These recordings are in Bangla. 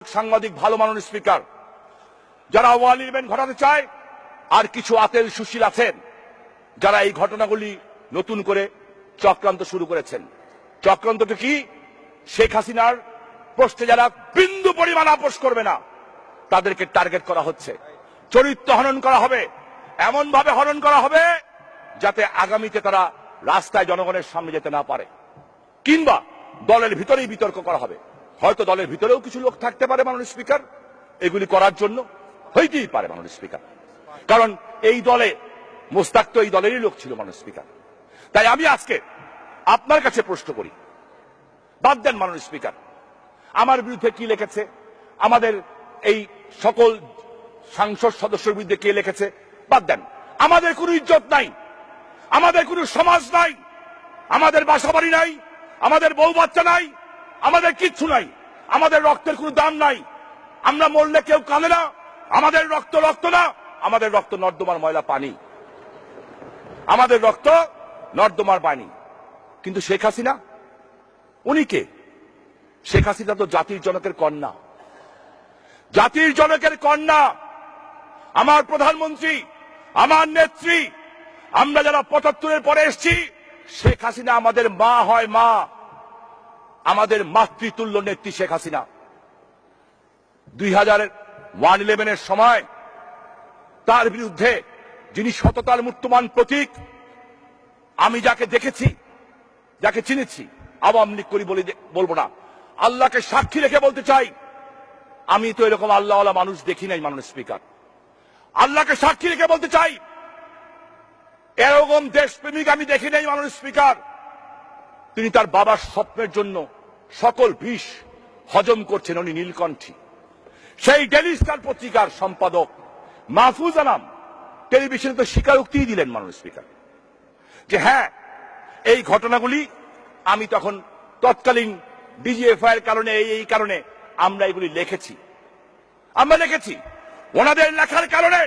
সাংবাদিক ভালো মানুষ স্পিকার, যারা ওয়াল ইভেন্ট ঘটাতে চায়, আর কিছু আতেল সুশীল আছেন যারা এই ঘটনাগুলি নতুন করে চক্রান্ত শুরু করেছেন। চক্রান্তটা কি? শেখ হাসিনার প্রশ্নে যারা বিন্দু পরিমাণ আপোষ করবে না তাদেরকে টার্গেট করা হচ্ছে, চরিত্র হনন করা হবে, এমন ভাবে হনন করা হবে যাতে আগামীতে তারা রাস্তায় জনগণের সামনে যেতে না পারে, কিংবা দলের ভিতরেই বিতর্ক করা হবে। হয়তো দলের ভিতরেও কিছু লোক থাকতে পারে মাননীয় স্পিকার এগুলি করার জন্য, হইতেই পারে মাননীয় স্পিকার, কারণ এই দলে মোস্তাক তো এই দলেরই লোক ছিল মাননীয় স্পিকার। তাই আমি আজকে আপনার কাছে প্রশ্ন করি, বাদ দেন মাননীয় স্পিকার আমার বিরুদ্ধে কি লিখেছে, আমাদের এই সকল সংসদ সদস্যের বিরুদ্ধে কে লিখেছে, বাদ দেন। আমাদের কোনো ইজ্জত নাই, আমাদের কোনো সমাজ নাই, আমাদের বাসাবাড়ি নাই, আমাদের বউ বাচ্চা নাই, আমাদের কিচ্ছু নাই, আমাদের রক্তের কোনো দাম নাই। আমরা মরলে কেউ কাঁদে না, আমাদের রক্ত রক্ত না, আমাদের রক্ত নর্দমার ময়লা পানি, আমাদের রক্ত নর্দমার পানি। কিন্তু শেখ হাসিনা, উনি কে? শেখ হাসিনা তো জাতির জনকের কন্যা, জাতির জনকের কন্যা, আমার প্রধানমন্ত্রী, আমার নেত্রী। আমরা যারা ৭৫-এর পরে এসেছি, শেখ হাসিনা আমাদের মা হয়, মা, আমাদের মাতৃতুল্য নেত্রী শেখ হাসিনা। 2001-11-এর সময় তার বিরুদ্ধে, যিনি সততার মূর্তমান প্রতীক, আমি যাকে দেখেছি, যাকে চিনেছি, আওয়ামী লীগ করি বলবো না, আল্লাহকে সাক্ষী রেখে বলতে চাই, আমি তো এরকম আল্লাহওয়ালা মানুষ দেখি নাই মাননীয় স্পিকার। আল্লাহকে সাক্ষী রেখে বলতে চাই, এরকম দেশপ্রেমিক আমি দেখি নাই মাননীয় স্পিকার। তিনি তার বাবার স্বপ্নের জন্য সকল বিষ হজম করছেন। উনি নীলকণ্ঠী। সেই ডেইলি স্টার পত্রিকার সম্পাদক মাহফুজ আনাম টেলিভিশনে তো স্বীকারোক্তি দিলেন মাননীয় স্পিকার যে হ্যাঁ, এই ঘটনাগুলি আমি তখন তৎকালীন ডিজিএফআই এর কারণে, এই কারণে আমরা এগুলি লিখেছি, আমরা লিখেছি। ওনাদের লেখার কারণে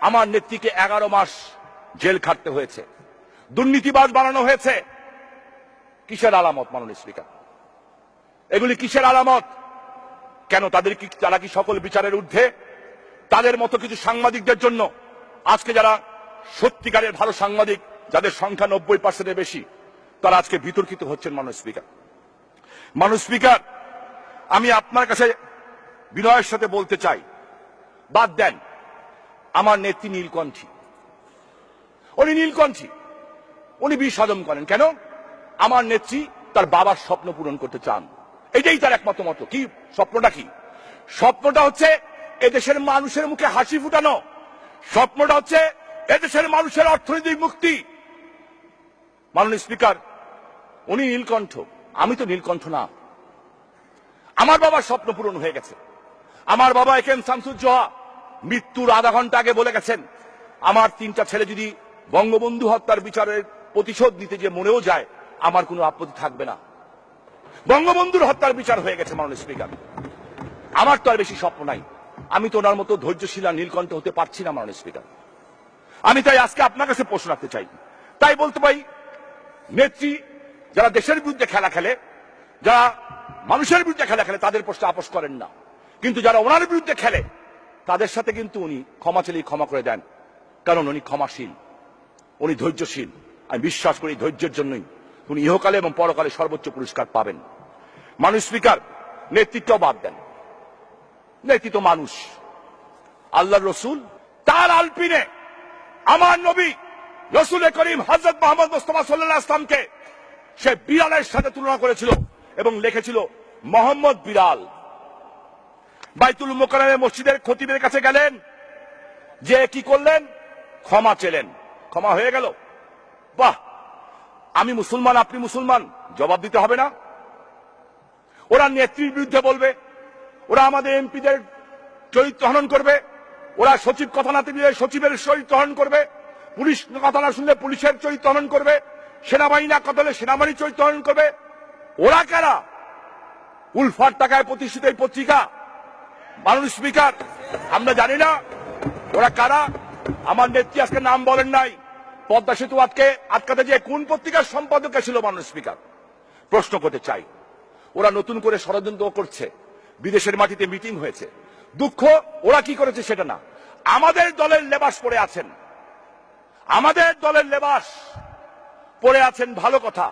আমার নেত্রীকে 11 মাস জেল খাটতে হয়েছে, দুর্নীতিবাজ বানানো হয়েছে। কিসের আলামত মাননীয় স্পিকার? এগুলি কিসের আলামত? কেন তারা কি সকল বিচারের ঊর্ধ্বে? তাদের মতো কিছু সাংবাদিকদের জন্য আজকে যারা সত্যিকারের ভালো সাংবাদিক, যাদের সংখ্যা 90%-এর বেশি, তারা আজকে বিতর্কিত হচ্ছেন মাননীয় স্পিকার। মাননীয় স্পিকার, আমি আপনার কাছে বিনয়ের সাথে বলতে চাই, বাদ দেন আমার নেত্রী নীলকণ্ঠী, উনি নীলকণ্ঠী, উনি বিষ হজম করেন কেন? আমার নেত্রী তার বাবার স্বপ্ন পূরণ করতে চান, এটাই তার একমাত্র মত। কি স্বপ্নটা? কি স্বপ্নটা? হচ্ছে এদেশের মানুষের মুখে হাসি ফুটানো, স্বপ্নটা হচ্ছে এদেশের মানুষের অর্থনৈতিক মুক্তি। মাননীয় স্পিকার, উনি নীলকণ্ঠ, আমি তো নীলকণ্ঠ না। আমার বাবার স্বপ্ন পূরণ হয়ে গেছে। আমার বাবা একেএম শামসুজ্জোহা মৃত্যুর আধা ঘন্টা আগে বলে গেছেন, আমার 3টা ছেলে যদি বঙ্গবন্ধু হত্যার বিচারের প্রতিশোধ নিতে যে মনেও যায়, আমার কোনো আপত্তি থাকবে না। বঙ্গবন্ধুর হত্যার বিচার হয়ে গেছে মাননীয় স্পিকার। আমার তো আর বেশি স্বপ্ন নাই, আমি তো ওনার মতো ধৈর্যশীল নীলকণ্ঠ হতে পারছি না মাননীয় স্পিকার। আমি তাই আজকে আপনার কাছে প্রশ্ন রাখতে চাই, তাই বলতে পারি, নেত্রী যারা দেশের বিরুদ্ধে খেলা খেলে, যারা মানুষের বিরুদ্ধে খেলা খেলে, তাদের প্রশ্নে আপোষ করেন না, কিন্তু যারা ওনার বিরুদ্ধে খেলে তাদের সাথে কিন্তু উনি ক্ষমা চাইলেই ক্ষমা করে দেন, কারণ উনি ক্ষমাশীল, উনি ধৈর্যশীল। আমি বিশ্বাস করি ধৈর্যের জন্যই উনি ইহকালে এবং পরকালে সর্বোচ্চ পুরস্কার পাবেন। মাননীয় স্পিকার, নেতৃত্ব বাদ দেন, নেতৃত্ব মানুষ, আল্লাহর রসুল, তার আলপিনে আমার নবী রসুল করিম হযরত মুহাম্মদ মুস্তাফা সাল্লাল্লাহু আলাইহি ওয়াসাল্লামকে সে বিড়ালের সাথে তুলনা করেছিল এবং লিখেছিল মোহাম্মদ বিড়াল। বাইতুল মুকাররমে মসজিদের খতিবের কাছে গেলেন, যে কি করলেন? ক্ষমা চেলেন, ক্ষমা হয়ে গেল। বাহ, আমি মুসলমান, আপনি মুসলমান, জবাব দিতে হবে না? ওরা নেত্রীর বিরুদ্ধে বলবে, ওরা আমাদের এমপিদের চরিত্র হনন করবে, ওরা সচিব কথা না দিলে সচিবের চরিত্র হনন করবে, পুলিশ কথা না শুনলে পুলিশের চরিত্র হনন করবে, সেনাবাহিনী না কথা হলে সেনাবাহিনীর চরিত্র হনন করবে। ওরা কারা? উলফার টাকায় প্রতিষ্ঠিত এই পত্রিকা। মাননীয় স্পিকার, আমরা জানি না ওরা কারা। আমার নেত্রী আজকে নাম বলেন নাই, পদ্মা সেতু আটকাতে যে কোন পত্রিকার সম্পাদক ছিল মাননীয় স্পিকার? প্রশ্ন করতে চাই। ওরা নতুন করে ষড়যন্ত্র করছে, বিদেশের মাটিতে মিটিং হয়েছে। দুঃখ ওরা কি করেছে সেটা না, আমাদের দলের লেবাস পরে আছেন, আমাদের দলের লেবাস পরে আছেন, ভালো কথা,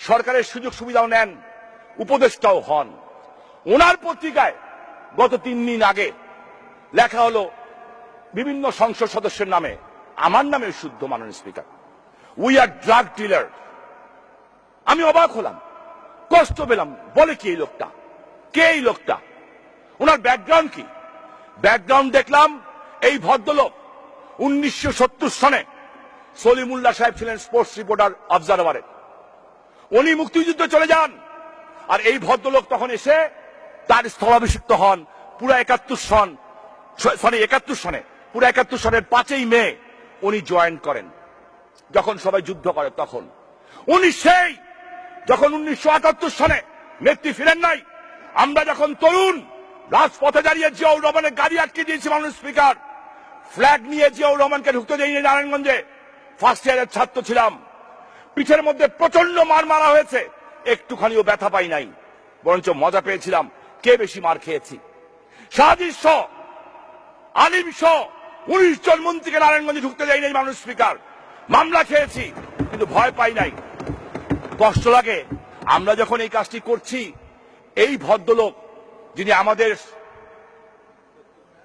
সরকারের সুযোগ সুবিধাও নেন, উপদেষ্টাও হন। ওনার পত্রিকায় গত 3 দিন আগে লেখা হলো বিভিন্ন সংসদ সদস্যের নামে, আমার নামে শুদ্ধ, মাননীয় speaker, we are drug dealer. আমি অবাক হলাম, কষ্ট পেলাম, বলে কি এই লোকটা, কে এই লোকটা, ওনার ব্যাকগ্রাউন্ড কি? ব্যাকগ্রাউন্ড দেখলাম, এই ভদ্রলোক 1970 সনে সলিমুল্লাহ সাহেব ছিলেন স্পোর্টস রিপোর্টার অবজারভারে, উনি মুক্তিযুদ্ধে চলে যান, আর এই ভদ্রলোক তখন এসে তার স্থলাভিষিক্ত হন পুরো 71 সনে, পুরো 71 সনের 5ই মে উনি জয়েন করেন। যখন সবাই যুদ্ধ করে তখন উনি সেই, যখন 1978 সনে নেত্রী ফিরেন নাই, আমরা যখন তরুণ রাজপথে দাঁড়িয়ে জিয়াউর রহমানের গাড়ি আটকে দিয়েছি, মাননীয় স্পিকার, ফ্ল্যাগ নিয়ে জিয়াউর রহমানকে ঢুকতে দেয়নি নারায়ণগঞ্জে, ফার্স্ট ইয়ারের ছাত্র ছিলাম, পিঠের মধ্যে প্রচন্ড মার মারা হয়েছে, একটুখানিও ব্যথা পাই নাই, বরঞ্চ মজা পেয়েছিলাম কে বেশি মার খেয়েছি। সাজিদ সহ, আলিম সহ 19 জন মন্ত্রীকে নারায়ণগঞ্জে ঢুকতে দেয় নাই, মাননীয় স্পিকার, মামলা খেয়েছি কিন্তু ভয় পাই নাই। কষ্ট লাগে আমরা যখন এই কাজটি করছি, এই ভদ্রলোক যিনি আমাদের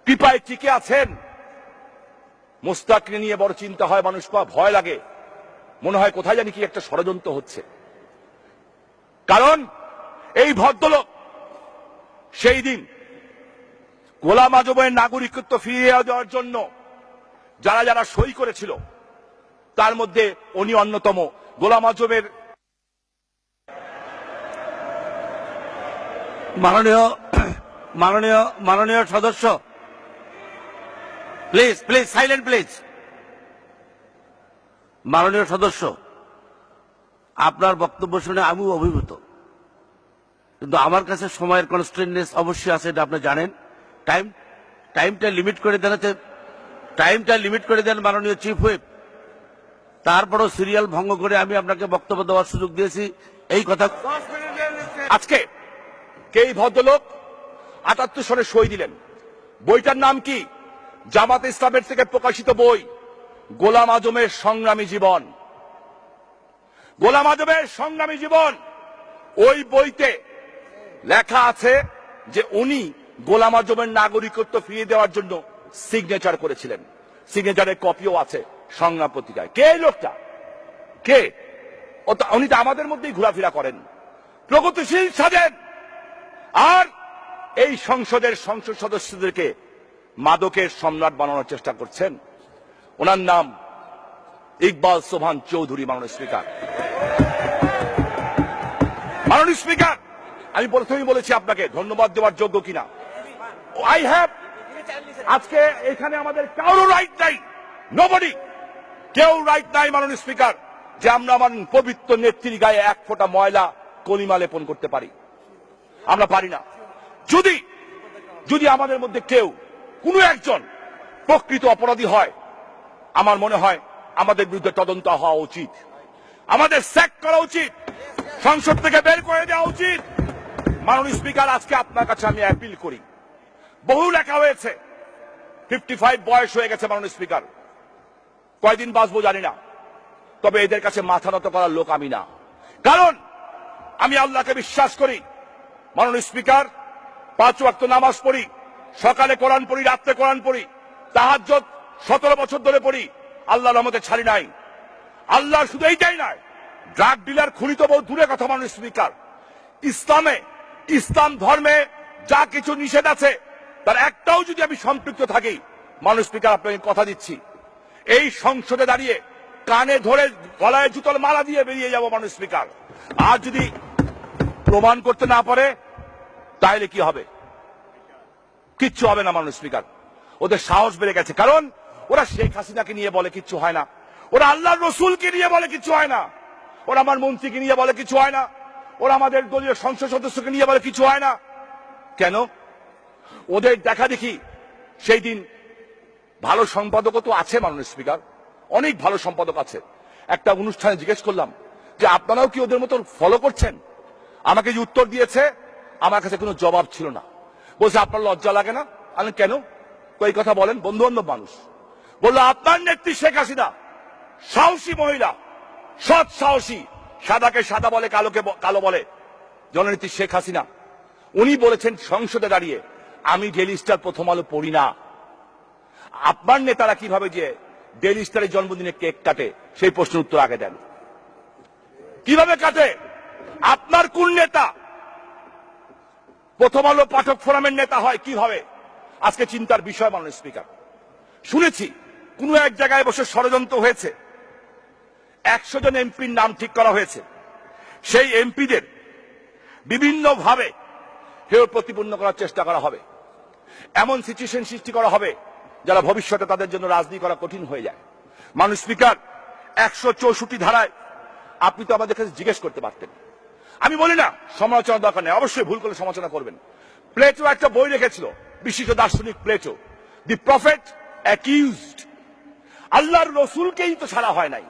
কৃপায় টিকে আছেন, মুস্তাককে নিয়ে বড় চিন্তা হয়, মানুষ ভয় লাগে, মনে হয় কোথায় জানি কি একটা ষড়যন্ত্র হচ্ছে। কারণ এই ভদ্রলোক সেই দিন গোলাম আজমের নাগরিকত্ব ফিরিয়ে দেওয়ার জন্য যারা যারা সই করেছিল, তার মধ্যে উনি অন্যতম। গোলাম আজমের মাননীয় সদস্য, প্লিজ প্লিজ সাইলেন্ট প্লিজ। মাননীয় সদস্য, আপনার বক্তব্য শুনে আমিও অভিভূত, কিন্তু আমার কাছে সময়ের কনস্ট্রেন্টনেস অবশ্যই আছে, এটা আপনি জানেন। টাইমটা লিমিট করে দেন, মাননীয় চিফ হুইপ। তারপরও সিরিয়াল ভঙ্গ করে আমি আপনাকে বক্তব্য দেওয়ার সুযোগ দিয়েছি, এই কথা। আজকে কে এই ভদ্রলোক 78 সনে সই দিলেন, বইটার নাম কি? জামাতে ইসলামের থেকে প্রকাশিত বই গোলাম আজমের সংগ্রামী জীবন। গোলাম আজমের সংগ্রামী জীবন, ওই বইতে লেখা আছে যে উনি গোলাম আজমের নাগরিকত্ব ফিরিয়ে দেওয়ার জন্য সিগনেচার করেছিলেন, সিগনেচারের কপিও আছে সংগ্রাম পত্রিকায়। কে এই লোকটা, কে? উনি তো আমাদের মধ্যেই ঘোরাফেরা করেন, প্রগতিশীল সাজেন, আর এই সংসদের সংসদ সদস্যদেরকে মাদকের সম্রাট বানানোর চেষ্টা করছেন। ওনার নাম ইকবাল সোবহান চৌধুরী। মাননীয় স্পিকার, আমি প্রথমেই বলেছি আপনাকে ধন্যবাদ দেওয়ার যোগ্য কিনা। আই হ্যাভ, আজকে এখানে আমাদের কারো রাইট নাই, নোবডি, কেউ রাইট নাই মাননীয় স্পিকার, যে আমরা আমার পবিত্র নেত্রীর গায়ে 1 ফোঁটা ময়লা কলিমা লেপন করতে পারি, আমরা পারি না। যদি আমাদের মধ্যে কেউ কোনো একজন প্রকৃত অপরাধী হয়, আমার মনে হয় আমাদের বিরুদ্ধে তদন্ত হওয়া উচিত, আমাদের স্যাক করা উচিত, সংসদ থেকে বের করে দেওয়া উচিত। মাননীয় স্পিকার, আজকে আপনার কাছে আমি অ্যাপিল করি, বহু লেখা হয়েছে, 55 বয়স হয়ে গেছে মাননীয় স্পিকার, কয়দিন বাঁচবো জানি না, তবে এদের কাছে মাথা নত করার লোক আমি না। কারণ আমি আল্লাহকে বিশ্বাস করি মাননীয় স্পিকার, 5 ওয়াক্ত নামাজ পড়ি, সকালে কোরআন পড়ি, রাত্রে কোরআন পড়ি, তাহাজ্জুদ 17 বছর ধরে পড়ি, আল্লাহর রহমতে ছাড়ি নাই। আল্লাহ শুধু এইটাই নয়, ড্রাগ ডিলার, খুনি তো বহু দূরে কথা মাননীয় স্পিকার, ইসলাম ধর্মে যা কিছু নিষেধ আছে তার একটাও যদি আমি সম্পৃক্ত থাকি, মাননীয় স্পিকার আপনাকে কথা দিচ্ছি, এই সংসদে দাঁড়িয়ে কানে ধরে গলায় জুতোর মালা দিয়ে বেরিয়ে যাব মাননীয় স্পিকার। আর যদি প্রমাণ করতে না পারে তাহলে কি হবে? কিচ্ছু হবে না মাননীয় স্পিকার। ওদের সাহস বেড়ে গেছে, কারণ ওরা শেখ হাসিনাকে নিয়ে বলে কিচ্ছু হয় না, ওরা আল্লাহর রসুলকে নিয়ে বলে কিচ্ছু হয় না, ওরা আমার মন্ত্রীকে নিয়ে বলে কিছু হয় না, ওরা আমাদের দলীয় সংসদ সদস্যকে নিয়ে বলে কিছু হয় না। কেন? ওদের দেখা দেখি সেই দিন ভালো সম্পাদকও তো আছে মাননীয় স্পিকার, অনেক ভালো সম্পাদক আছে। একটা অনুষ্ঠানে জিজ্ঞেস করলাম যে আপনারাও কি ওদের মতো ফলো করছেন? আমাকে যে উত্তর দিয়েছে, আমার কাছে কোনো জবাব ছিল না। বলছে আপনার লজ্জা লাগে না? আমি কেন? কই কথা বলেন, বন্ধু বান্ধব মানুষ। বললো আপনার নেত্রী শেখ হাসিনা সাহসী মহিলা, সৎ সাহসী, সাদাকে সাদা বলে, কালোকে কালো বলে জননেত্রী শেখ হাসিনা। উনি বলেছেন সংসদে দাঁড়িয়ে, আমি ডেইলি স্টার প্রথম আলো পড়ি না। আপনার নেতারা কিভাবে যে ডেইলি স্টারের জন্মদিনে কেক কাটে সেই প্রশ্নের উত্তর আগে দেন। কিভাবে কাটে? আপনার কোন নেতা প্রথম আলো পাঠক ফোরামের নেতা হয় কিভাবে? আজকে চিন্তার বিষয় মাননীয় স্পিকার। শুনেছি কোন এক জায়গায় বসে ষড়যন্ত্র হয়েছে, 100 জন এমপির নাম ঠিক করা হয়েছে। সেই এমপিদের বিভিন্ন ভাবে হেয় প্রতিপন্ন করার চেষ্টা করা হবে, এমন সিচুয়েশন সৃষ্টি করা হবে যারা ভবিষ্যতে তাদের জন্য রাজনীতি করা কঠিন হয়ে যায়। মাননীয় স্পিকার, 164 ধারায় আপনি তো আমাদের কাছে জিজ্ঞেস করতে পারতেন। আমি বলি না সমালোচনা দরকার নেই, অবশ্যই ভুল করে সমালোচনা করবেন। প্লেটো একটা বই লিখেছিল, বিশিষ্ট দার্শনিক প্লেটো, দি প্রফেট অ্যাকিউজড। আল্লাহর রসুলকেই তো ছাড়া হয় নাই,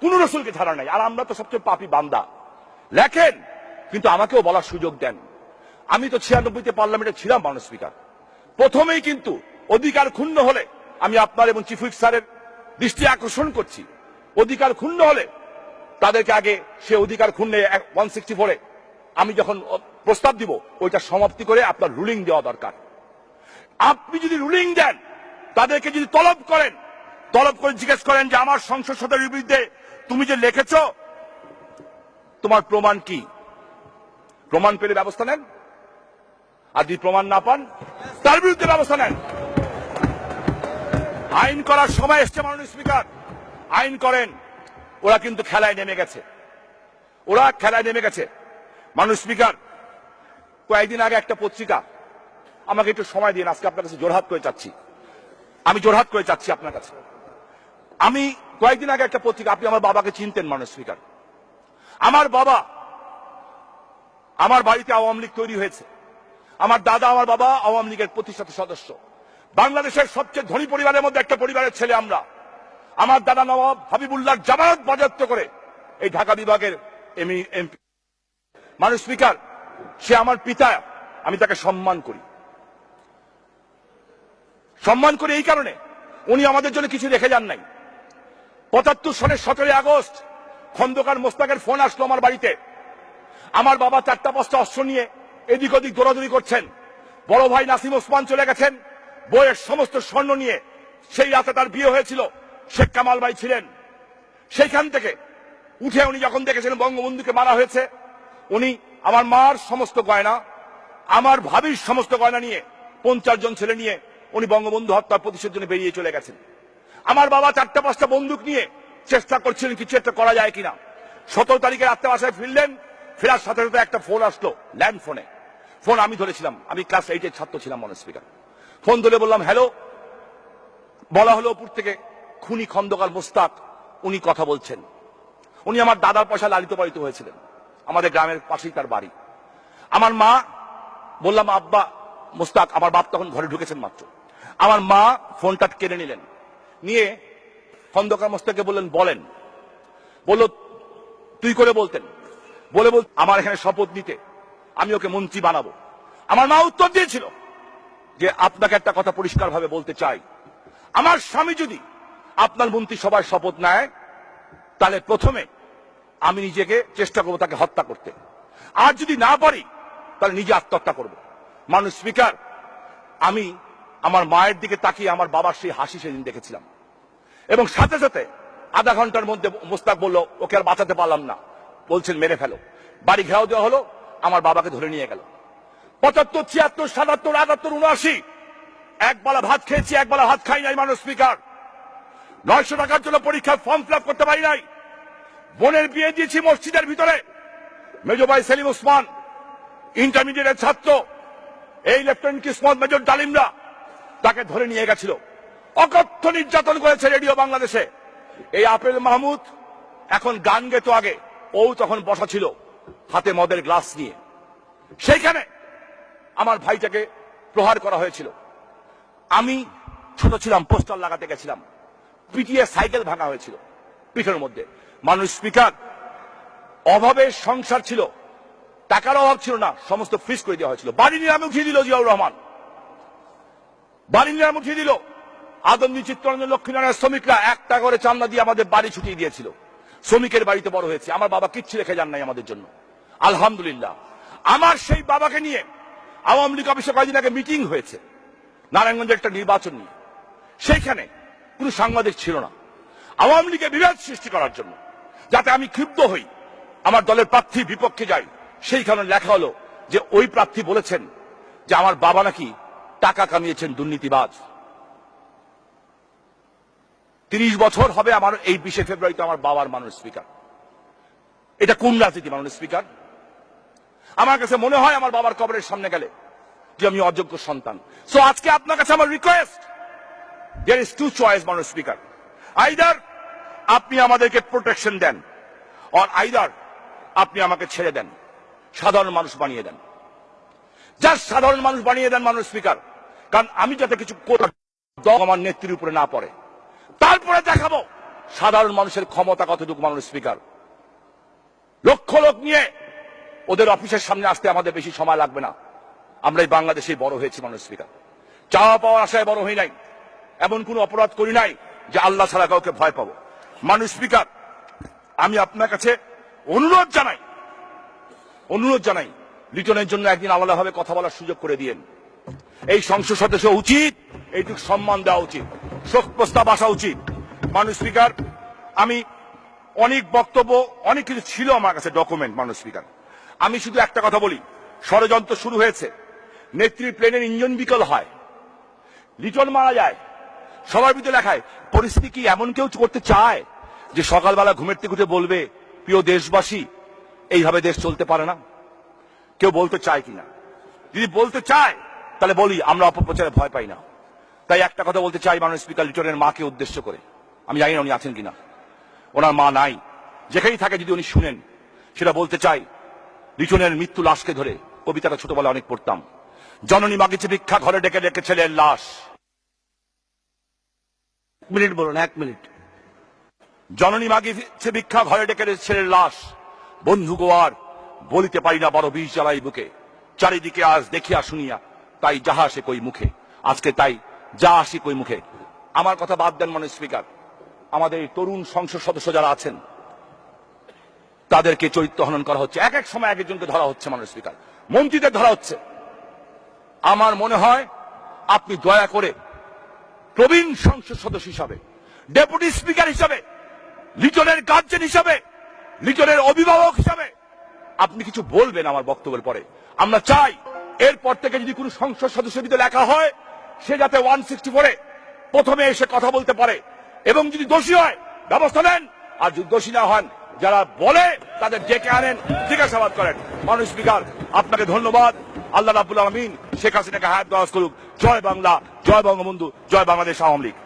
কোন রসুলকে ছাড়া নাই, আর আমরা তো সবচেয়ে পাপী বান্দা। লেখেন, কিন্তু আমাকেও বলার সুযোগ দেন। আমি তো 96তে পার্লামেন্টে ছিলাম মাননীয় স্পিকার। প্রথমেই কিন্তু অধিকার ক্ষুণ্ণ হলে, আমি আপনার এবং চিফ হুইপ স্যারের দৃষ্টি আকর্ষণ করছি, অধিকার ক্ষুণ্ণ হলে তাদেরকে আগে সে অধিকার ক্ষুণ্ণে 164-এ আমি যখন প্রস্তাব দিব ওইটা সমাপ্তি করে আপনার রুলিং দেওয়া দরকার। আপনি যদি রুলিং দেন, তাদেরকে যদি তলব করেন, তলব করে জিজ্ঞেস করেন যে আমার সংসদ সদস্যের বিরুদ্ধে তুমি যে লিখেছ তোমার প্রমাণ কি, প্রমাণ পেলে ব্যবস্থা নেন, আর যদি প্রমাণ না পান তার বিরুদ্ধে ব্যবস্থা নেন। আইন করার সময় এসছে মাননীয় স্পিকার, আইন করেন। ওরা কিন্তু খেলায় নেমে গেছে, ওরা খেলায় নেমে গেছে। মাননীয় স্পিকার, কয়েকদিন আগে একটা পত্রিকা, আমাকে একটু সময় দিন, আজকে আপনার কাছে জোরহাত করে চাচ্ছি, আমি জোরহাত করে চাচ্ছি আপনার কাছে। আমি কয়েকদিন আগে একটা পত্রিকা, আপনি আমার বাবাকে চিনতেন মাননীয় স্পিকার। আমার বাবা, আমার বাড়িতে আওয়ামী লীগ তৈরি হয়েছে, আমার দাদা আমার বাবা আওয়ামী লীগের প্রতিষ্ঠাতা সদস্য। বাংলাদেশের সবচেয়ে ধনী পরিবারের মধ্যে একটা পরিবারের ছেলে আমরা। আমার দাদা নবাব হাবিবুল্লাহ জামানত বাজেয়াপ্ত করে এই ঢাকা বিভাগের এমপি। মাননীয় স্পিকার, সে আমার পিতা, আমি তাকে সম্মান করি। সম্মান করি এই কারণে, উনি আমাদের জন্য কিছু রেখে যান নাই। 75 সনের 17 আগস্ট খন্দকার মোস্তাকের ফোন আসলো আমার বাড়িতে। আমার বাবা 4টা-5টা অস্ত্র নিয়ে এদিক ওদিক দৌড়াদৌড়ি করছেন। বড় ভাই নাসিম ওসমান চলে গেছেন বইয়ের সমস্ত স্বর্ণ নিয়ে। সেই রাতে তার বিয়ে হয়েছিল, শেখ কামাল ভাই ছিলেন। সেইখান থেকে উঠে উনি যখন দেখেছিলেন বঙ্গবন্ধুকে মারা হয়েছে, উনি আমার মার সমস্ত গয়না, আমার ভাবির সমস্ত গয়না নিয়ে 50 জন ছেলে নিয়ে উনি বঙ্গবন্ধু হত্যার প্রতিশোধের জন্য বেরিয়ে চলে গেছেন। আমার বাবা 4টা-5টা বন্দুক নিয়ে চেষ্টা করছিলেন কিছু একটা করা যায় কিনা। 17 তারিখে রাত্রে বাসায় ফিরলেন, ফেরার সাথে সাথে একটা ফোন আসলো, ল্যান্ড ফোনে। ফোন আমি ধরেছিলাম, আমি ক্লাস 8-এর ছাত্র ছিলাম মাননীয় স্পিকার। ফোন ধরে বললাম হ্যালো। বলা হলো উপর থেকে খুনি খন্দকার মোস্তাক উনি কথা বলছেন। উনি আমার দাদার পয়সা লালিত পালিত হয়েছিলেন, আমাদের গ্রামের পাশেই তার বাড়ি। আমার মা, বললাম আব্বা মোস্তাক, আমার বাপ তখন ঘরে ঢুকেছেন মাত্র। আমার মা ফোনটা কেড়ে নিলেন, নিয়ে খন্দকার মোস্তাককে বললেন বলেন। বলল তুই করে বলতেন, বলে আমার এখানে শপথ নিতে, আমি ওকে মন্ত্রী বানাবো। আমার মা উত্তর দিয়েছিল যে আপনাকে একটা কথা পরিষ্কার ভাবে বলতে চাই, আমার স্বামী যদি আপনার মন্ত্রী সভায় শপথ নেয়, তাহলে প্রথমে আমি নিজেকে চেষ্টা করবো তাকে হত্যা করতে, আর যদি না পারি তাহলে নিজে আত্মহত্যা করব। মাননীয় স্পিকার, আমি আমার মায়ের দিকে তাকিয়ে আমার বাবার সেই হাসি সেদিন দেখেছিলাম, এবং সাথে সাথে আধা ঘন্টার মধ্যে মোস্তাক বলল ওকে আর বাঁচাতে পারলাম না, বলছেন মেরে ফেলো। বাড়ি ঘেরাও দেওয়া হলো, আমার বাবাকে ধরে নিয়ে গেল। 75, 76, 77, 78, 79 একবেলা ভাত খেয়েছি, একবেলা ভাত খাই নাই মাননীয় স্পিকার। 900 টাকার জন্য পরীক্ষার ফর্ম ফিল আপ করতে পারি নাই। বোনের বিয়ে দিয়েছি মসজিদের ভিতরে। মেজো ভাই সেলিম ওসমান ইন্টারমিডিয়েটের ছাত্র, এই লেফটেন্যান্ট কিসমত মেজর ডালিমরা তাকে ধরে নিয়ে গেছিল। অকথ্য নির্যাতন করেছে রেডিও বাংলাদেশে। এই আপেল মাহমুদ এখন গান গেতো আগে, ও তখন বসা ছিল হাতে মদের গ্লাস নিয়ে। সেইখানে আমার ভাইটাকে প্রহার করা হয়েছিল। আমি ছোট ছিলাম, পোস্টার লাগাতে গেছিলাম, পিটিয়ে সাইকেল ভাঙা হয়েছিল পিঠের মধ্যে। মাননীয় স্পিকার, অভাবের সংসার ছিল, টাকার অভাব ছিল না, সমস্ত ফ্রিজ করে দেওয়া হয়েছিল। বাড়ি নিলামে উঠিয়ে দিল জিয়াউর রহমান, বাড়ি নিলামে উঠিয়ে দিল। আদমজী চিত্তরঞ্জন লক্ষ্মীনারায়ণ শ্রমিকরা 1 টাকা করে চান্দা দিয়ে আমাদের বাড়ি ছুটিয়ে দিয়েছিল। শ্রমিকের বাড়িতে বড় হয়েছে, আমার বাবা কিচ্ছু রেখে যান নাই আমাদের জন্য, আলহামদুলিল্লাহ। আমার সেই বাবাকে নিয়ে আওয়ামী লীগ অফিসে কয়েকদিন আগে মিটিং হয়েছে নারায়ণগঞ্জের একটা নির্বাচন নিয়ে। সেইখানে কোনো সাংবাদিক ছিল না, আওয়ামী লীগের বিভেদ সৃষ্টি করার জন্য, যাতে আমি ক্ষুব্ধ হই, আমার দলের প্রার্থীর বিপক্ষে যাই। সেই কারণে লেখা হলো যে ওই প্রার্থী বলেছেন যে আমার বাবা নাকি টাকা কামিয়েছেন, দুর্নীতিবাজ। 30 বছর হবে আমার এই 20 ফেব্রুয়ারিতে আমার বাবার মাননীয় স্পিকার। এটা কোন রাজনীতি মাননীয় স্পিকার? আমার কাছে মনে হয় আমার বাবার কবরের সামনে গেলে যে আমি অযোগ্য সন্তান। সো আজকে আপনার কাছে আমার request, there is two choice মাননীয় স্পিকার, আইদার আপনি আমাদেরকে প্রোটেকশন দেন, অর আইদার আপনি আমাকে ছেড়ে দেন, সাধারণ মানুষ বানিয়ে দেন, জাস্ট সাধারণ মানুষ বানিয়ে দেন মাননীয় স্পিকার। কারণ আমি যাতে কিছু আমার নেত্রীর উপরে না পড়ে, তারপরে দেখাবো সাধারণ মানুষের ক্ষমতা কতটুকু মাননীয় স্পিকার। লক্ষ লোক নিয়ে ওদের অফিসের সামনে আসতে আমাদের বেশি সময় লাগবে না। আমরা এই বাংলাদেশে বড় হয়েছি মাননীয় স্পিকার, চাওয়া পাওয়ার আশায় বড় হই নাই, এমন কোন অপরাধ করি নাই যে আল্লাহ ছাড়া কাউকে ভয় পাবো। মাননীয় স্পিকার, আমি আপনার কাছে অনুরোধ জানাই লিটনের জন্য একদিন আলাদাভাবে কথা বলার সুযোগ করে দিয়েন। এই সংসদ সদস্য উচিত এইটুকু সম্মান দেওয়া উচিত, শোক প্রস্তাব আসা উচিত। মাননীয় স্পিকার, আমি অনেক বক্তব্য, অনেক কিছু ছিল আমার কাছে ডকুমেন্ট। মাননীয় স্পিকার, আমি শুধু একটা কথা বলি, ষড়যন্ত্র শুরু হয়েছে, নেত্রীর প্লেনের ইঞ্জিন বিকল হয়, লিটন মারা যায়, সবার ভিতরে লেখায়। পরিস্থিতি কি এমন কেউ করতে চায় যে সকালবেলা ঘুমের থেকে উঠে বলবে প্রিয় দেশবাসী এইভাবে দেশ চলতে পারে না? কেউ বলতে চায় কিনা? যদি বলতে চায় তাহলে বলি আমরা অপপ্রচারে ভয় পাই না। তাই একটা কথা বলতে চাই মাননীয় স্পিকার, লিটনের মাকে উদ্দেশ্য করে। আমি জানি না উনি আছেন কিনা, ওনার মা নাই, যেখানেই থাকে যদি উনি শুনেন, সেটা বলতে চাই। লিটনের মৃত্যু লাশকে ধরে কবিতাটা ছোটবেলা অনেক পড়তাম, জননী মাগিছে ভিক্ষা ঘরে ডেকে ডেকে ছেলের লাশ। 1 মিনিট বলুন, 1 মিনিট। জননী মাগিছে ভিক্ষা ঘরে ডেকে ছেলের লাশ, বন্ধু গোয়ার বলিতে পারি না বড় বিষ জ্বালাই বুকে, চারিদিকে আজ দেখিয়া শুনিয়া তাই যাহা সে কই মুখে। আজকে তাই যা আসি কই মুখে। আমার কথা বাদ দেন মাননীয় স্পিকার, আমাদের এই তরুণ সংসদ সদস্য যারা আছেন তাদেরকে চরিত্র হনন করা হচ্ছে, এক এক সময় এক একজনকে ধরা হচ্ছে মাননীয় স্পিকার, মন্ত্রীদের ধরা হচ্ছে। আমার মনে হয় আপনি দয়া করে প্রবীণ সংসদ সদস্য হিসাবে, ডেপুটি স্পিকার হিসাবে, লিটনের গার্জেন হিসাবে, লিটনের অভিভাবক হিসাবে আপনি কিছু বলবেন আমার বক্তব্যের পরে। আমরা চাই এরপর থেকে যদি কোনো সংসদ সদস্যের ভিতরে লেখা হয়, সে যাতে 164-এ প্রথমে এসে কথা বলতে পারে, এবং যদি দোষী হয় ব্যবস্থা নেন, আর যদি দোষী না হন যারা বলে তাদের ডেকে আনেন, জিজ্ঞাসাবাদ করেন। মাননীয় স্পিকার, আপনাকে ধন্যবাদ। আল্লাহ রাব্বুল আলামিন শেখ হাসিনাকে হায়াত দরাজ করুক। জয় বাংলা, জয় বঙ্গবন্ধু, জয় বাংলাদেশ আওয়ামী লীগ।